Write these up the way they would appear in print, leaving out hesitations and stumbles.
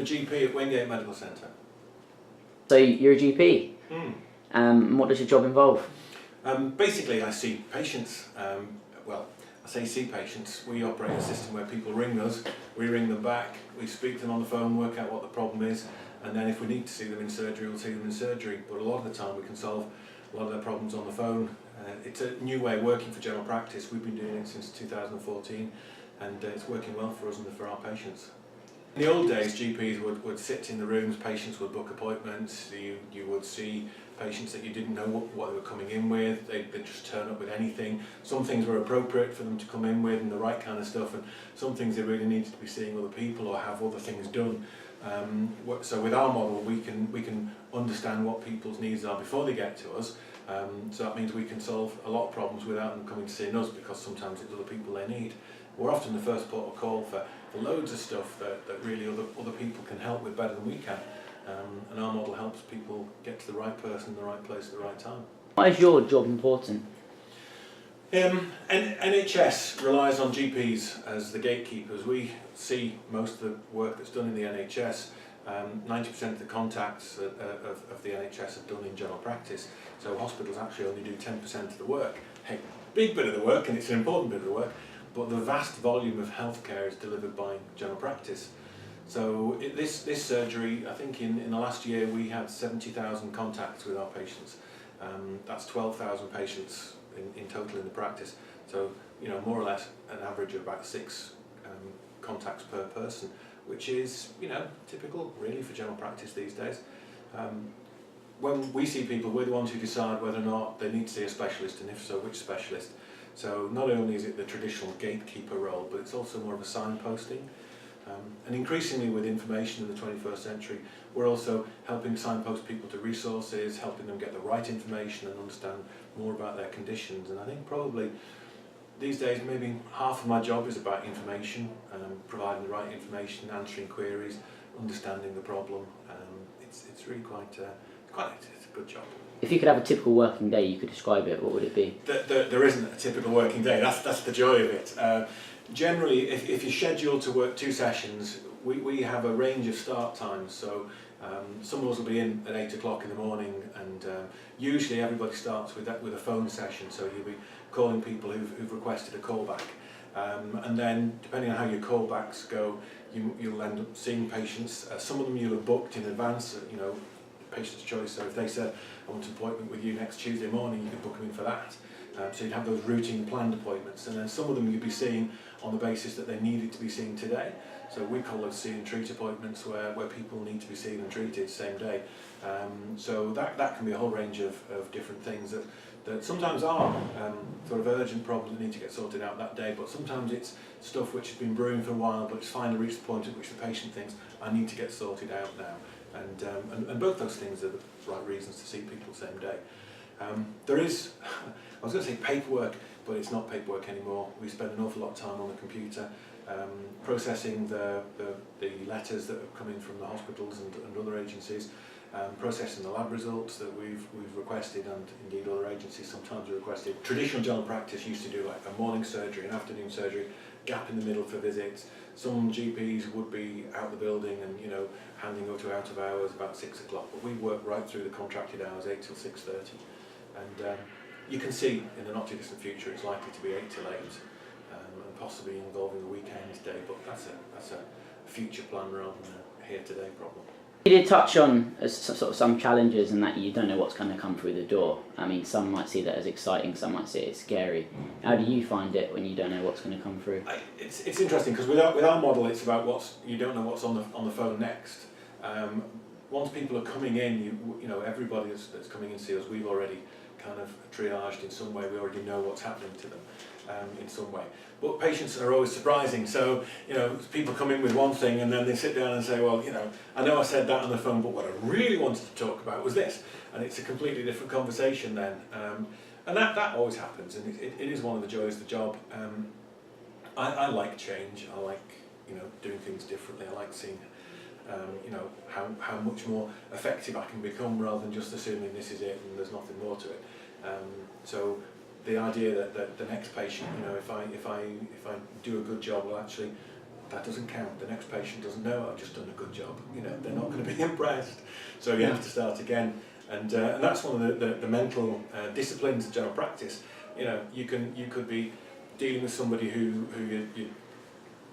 GP at Wingate Medical Centre. So you're a GP? What does your job involve? Basically, I see patients. Well, I say see patients. We operate a system where people ring us, we ring them back, we speak to them on the phone, work out what the problem is, and then if we need to see them in surgery, we'll see them in surgery. But a lot of the time we can solve a lot of their problems on the phone. It's a new way of working for general practice. We've been doing it since 2014, and it's working well for us and for our patients. In the old days, GPs would sit in the rooms, patients would book appointments, you would see patients that you didn't know what they were coming in with, they'd just turn up with anything. Some things were appropriate for them to come in with and the right kind of stuff, and some things they really needed to be seeing other people or have other things done. So with our model, we can understand what people's needs are before they get to us, so that means we can solve a lot of problems without them coming to see us, because sometimes it's other people they need. We're often the first port of call for loads of stuff that really other people can help with better than we can. And our model helps people get to the right person in the right place at the right time. Why is your job important? NHS relies on GPs as the gatekeepers. We see most of the work that's done in the NHS. 90% of the contacts of the NHS are done in general practice, so hospitals actually only do 10% of the work. Hey, big bit of the work, and it's an important bit of the work, but the vast volume of healthcare is delivered by general practice. So this surgery, I think in the last year we had 70,000 contacts with our patients. That's 12,000 patients in total in the practice. So more or less an average of about 6 contacts per person, which is typical really for general practice these days. When we see people, we're the ones who decide whether or not they need to see a specialist, and if so, which specialist. So not only is it the traditional gatekeeper role, but it's also more of a signposting. And increasingly with information in the 21st century, we're also helping signpost people to resources, helping them get the right information and understand more about their conditions. And I think probably these days maybe half of my job is about information, providing the right information, answering queries, understanding the problem. It's really it's a good job. If you could have a typical working day, you could describe it, what would it be? There isn't a typical working day, that's the joy of it. Generally, if you're scheduled to work 2 sessions, we have a range of start times. So some of us will be in at 8 o'clock in the morning, and usually everybody starts with a phone session, so you'll be calling people who've requested a callback. And then, depending on how your callbacks go, you'll end up seeing patients. Some of them you'll have booked in advance, patient's choice. So if they said, I want an appointment with you next Tuesday morning, you could book them in for that. So you'd have those routine planned appointments, and then some of them you'd be seeing on the basis that they needed to be seen today. So we call those see and treat appointments, where people need to be seen and treated same day. So that can be a whole range of different things that sometimes are sort of urgent problems that need to get sorted out that day, but sometimes it's stuff which has been brewing for a while, but it's finally reached the point at which the patient thinks, I need to get sorted out now. And both those things are the right reasons to see people same day. There is, I was going to say paperwork, but it's not paperwork anymore. We spend an awful lot of time on the computer, processing the letters that have come in from the hospitals and other agencies, processing the lab results that we've requested, and indeed other agencies sometimes requested. Traditional general practice used to do like a morning surgery, an afternoon surgery, gap in the middle for visits. Some GPs would be out the building and handing over to out of hours about 6 o'clock, but we work right through the contracted hours, 8 till 6:30. And you can see in the not too distant future it's likely to be 8 till 8, and possibly involving a weekend day, but that's a future plan rather than a here today problem. You did touch on sort of some challenges, and that you don't know what's going to come through the door. I mean, some might see that as exciting, some might see it as scary. How do you find it when you don't know what's going to come through? It's interesting, because with our model, it's about you don't know what's on the phone next. Once people are coming in, everybody that's coming in to see us, we've already kind of triaged in some way. We already know what's happening to them in some way. But patients are always surprising. So, people come in with one thing and then they sit down and say, well, I know I said that on the phone, but what I really wanted to talk about was this. And it's a completely different conversation then. And that always happens, and it is one of the joys of the job. I like change. I like, doing things differently. I like seeing how much more effective I can become, rather than just assuming this is it and there's nothing more to it. So the idea that the next patient, if I do a good job, will actually that doesn't count. The next patient doesn't know I've just done a good job. You know, they're not going to be impressed. So you have to start again. And that's one of the mental disciplines of general practice. You know, you could be dealing with somebody who you're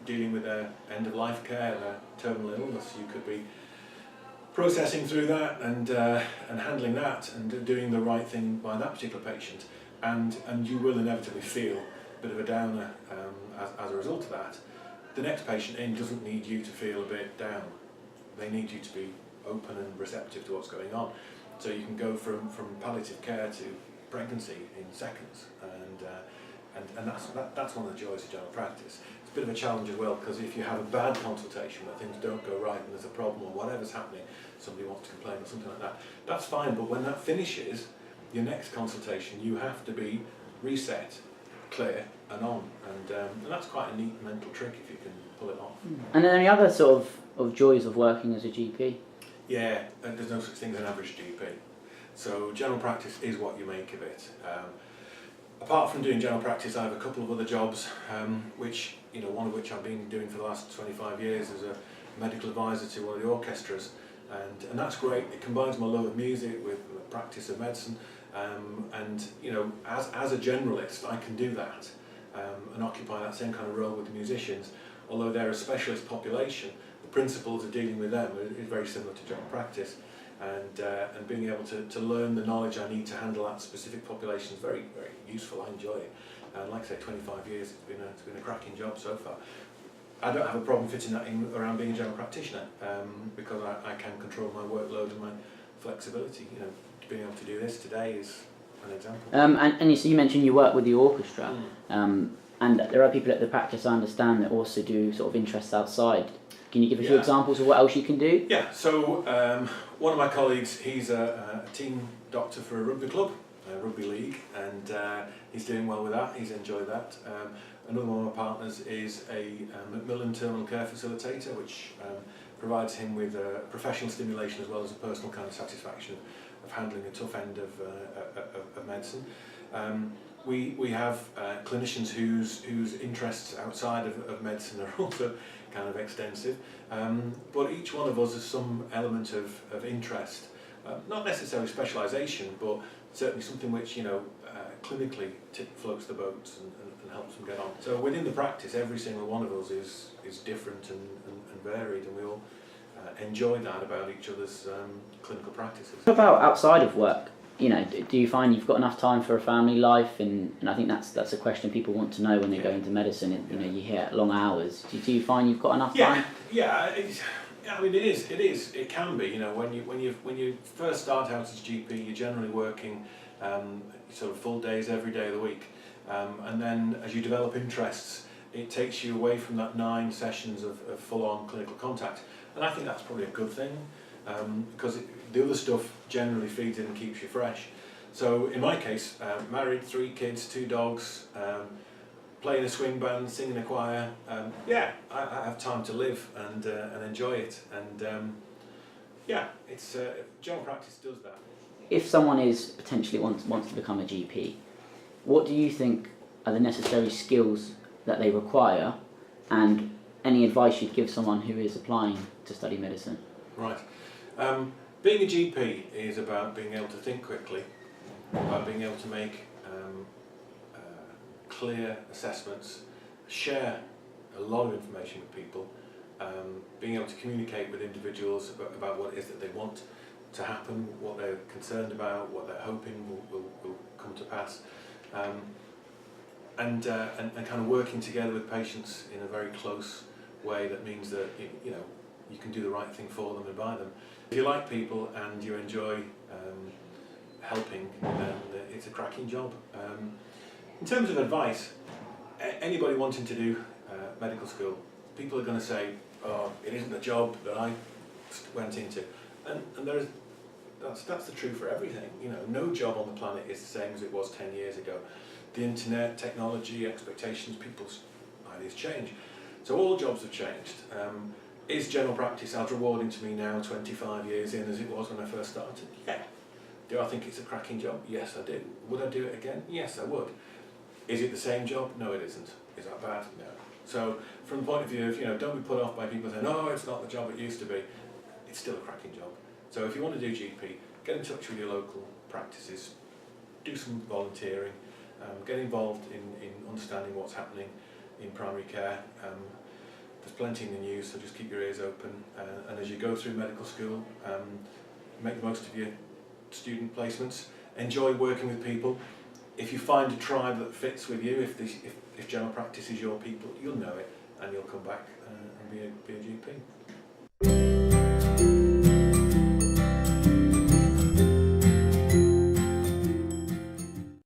dealing with their end of life care, their terminal illness. You could be processing through that and handling that and doing the right thing by that particular patient. And you will inevitably feel a bit of a downer as a result of that. The next patient in doesn't need you to feel a bit down. They need you to be open and receptive to what's going on. So you can go from palliative care to pregnancy in seconds, and that's one of the joys of general practice. It's a bit of a challenge as well, because if you have a bad consultation where things don't go right and there's a problem or whatever's happening, somebody wants to complain or something like that, that's fine, but when that finishes, your next consultation you have to be reset, clear and on, and that's quite a neat mental trick if you can pull it off. And then any other sort of joys of working as a GP? Yeah, there's no such thing as an average GP. So general practice is what you make of it. Apart from doing general practice, I have a couple of other jobs, which, you know, one of which I've been doing for the last 25 years as a medical advisor to one of the orchestras, and that's great. It combines my love of music with the practice of medicine, and you know, as a generalist, I can do that and occupy that same kind of role with the musicians. Although they're a specialist population, the principles of dealing with them is very similar to general practice, and being able to learn the knowledge I need to handle that specific population is very, very useful. I enjoy it, and like I say, 25 years, it's been a cracking job so far. I don't have a problem fitting that in around being a general practitioner, because I can control my workload and my flexibility. You know, being able to do this today is an example. And so you mentioned you work with the orchestra, and there are people at the practice, I understand, that also do sort of interests outside. Can you give a few examples of what else you can do? Yeah, so one of my colleagues, he's a team doctor for a rugby club, a rugby league, and he's doing well with that, he's enjoyed that. Another one of my partners is a Macmillan terminal care facilitator, which provides him with professional stimulation as well as a personal kind of satisfaction of handling a tough end of medicine. We have clinicians whose interests outside of medicine are also kind of extensive, but each one of us has some element of interest, not necessarily specialisation, but certainly something which, you know, clinically floats the boats and helps them get on. So within the practice, every single one of us is different and varied, and we all enjoy that about each other's clinical practices. What about outside of work? You know, do you find you've got enough time for a family life? And I think that's a question people want to know when they go into medicine. You know, you hear long hours. Do you find you've got enough time? Yeah. I mean, it can be. You know, when you first start out as GP, you're generally working sort of full days every day of the week, and then as you develop interests, it takes you away from that 9 sessions of full-on clinical contact, and I think that's probably a good thing, because the other stuff generally feeds in and keeps you fresh. So in my case, married, 3 kids, 2 dogs, playing a swing band, singing a choir, I have time to live and enjoy it, and it's general practice does that. If someone is potentially wants to become a GP, what do you think are the necessary skills that they require, and any advice you'd give someone who is applying to study medicine? Right. Being a GP is about being able to think quickly, about being able to make clear assessments, share a lot of information with people, being able to communicate with individuals about what it is that they want to happen, what they're concerned about, what they're hoping will come to pass, and kind of working together with patients in a very close way. That means that you know, you can do the right thing for them and by them. If you like people and you enjoy helping, then it's a cracking job. In terms of advice, anybody wanting to do medical school, people are going to say, "Oh, it isn't the job that I went into," and that's the truth for everything. You know, no job on the planet is the same as it was 10 years ago. The internet, technology, expectations, people's ideas change. So all jobs have changed. Is general practice as rewarding to me now, 25 years in, as it was when I first started? Yeah. Do I think it's a cracking job? Yes, I do. Would I do it again? Yes, I would. Is it the same job? No, it isn't. Is that bad? No. So from the point of view of, don't be put off by people saying, oh, it's not the job it used to be. It's still a cracking job. So if you want to do GP, get in touch with your local practices, do some volunteering, get involved in understanding what's happening in primary care. There's plenty in the news, so just keep your ears open. And as you go through medical school, make the most of your student placements. Enjoy working with people. If you find a tribe that fits with you, if general practice is your people, you'll know it, and you'll come back and be a GP.